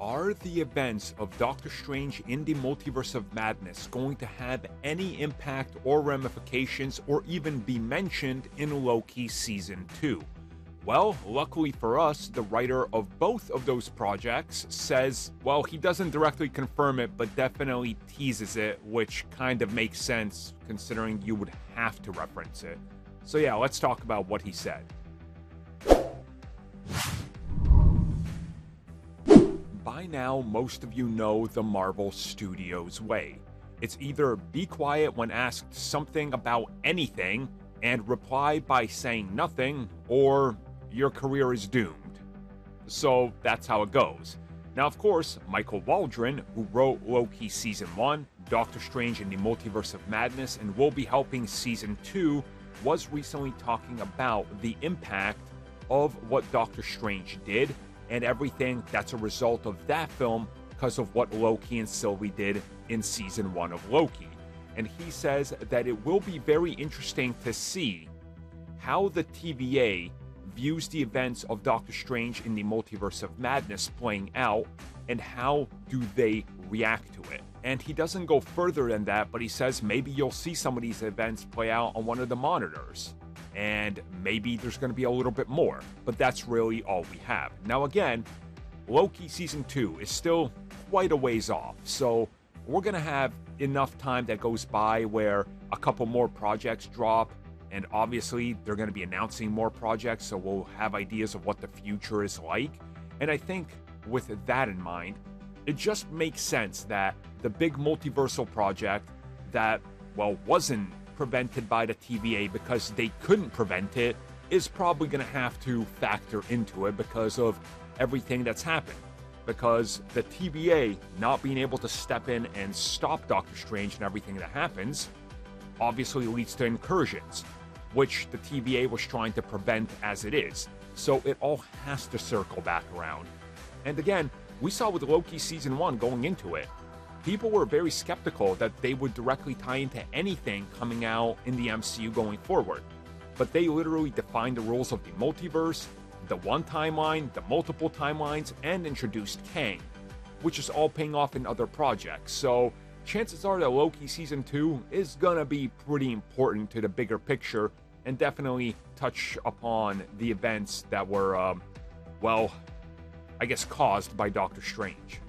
Are the events of Doctor Strange in the Multiverse of Madness going to have any impact or ramifications or even be mentioned in Loki Season 2? Well, luckily for us, the writer of both of those projects says, well, he doesn't directly confirm it, but definitely teases it, which kind of makes sense considering you would have to reference it. So yeah, let's talk about what he said. By now, most of you know the Marvel Studios way. It's either be quiet when asked something about anything and reply by saying nothing, or your career is doomed. So that's how it goes. Now, of course, Michael Waldron, who wrote Loki Season 1, Doctor Strange in the Multiverse of Madness, and will be helping Season 2, was recently talking about the impact of what Doctor Strange did and everything that's a result of that film because of what Loki and Sylvie did in Season 1 of Loki. And he says that it will be very interesting to see how the TVA views the events of Doctor Strange in the Multiverse of Madness playing out, and how do they react to it. And he doesn't go further than that, but he says maybe you'll see some of these events play out on one of the monitors. And maybe there's going to be a little bit more, but that's really all we have. Now again, Loki Season 2 is still quite a ways off, so we're going to have enough time that goes by where a couple more projects drop, and obviously they're going to be announcing more projects, so we'll have ideas of what the future is like. And I think with that in mind, it just makes sense that the big multiversal project that, well, wasn't prevented by the TVA because they couldn't prevent it, is probably going to have to factor into it because of everything that's happened. Because the TVA not being able to step in and stop Doctor Strange and everything that happens obviously leads to incursions, which the TVA was trying to prevent as it is. So it all has to circle back around. And again, we saw with Loki Season 1 going into it, people were very skeptical that they would directly tie into anything coming out in the MCU going forward. But they literally defined the rules of the multiverse, the one timeline, the multiple timelines, and introduced Kang, which is all paying off in other projects. So chances are that Loki Season 2 is gonna be pretty important to the bigger picture and definitely touch upon the events that were, well, I guess caused by Doctor Strange.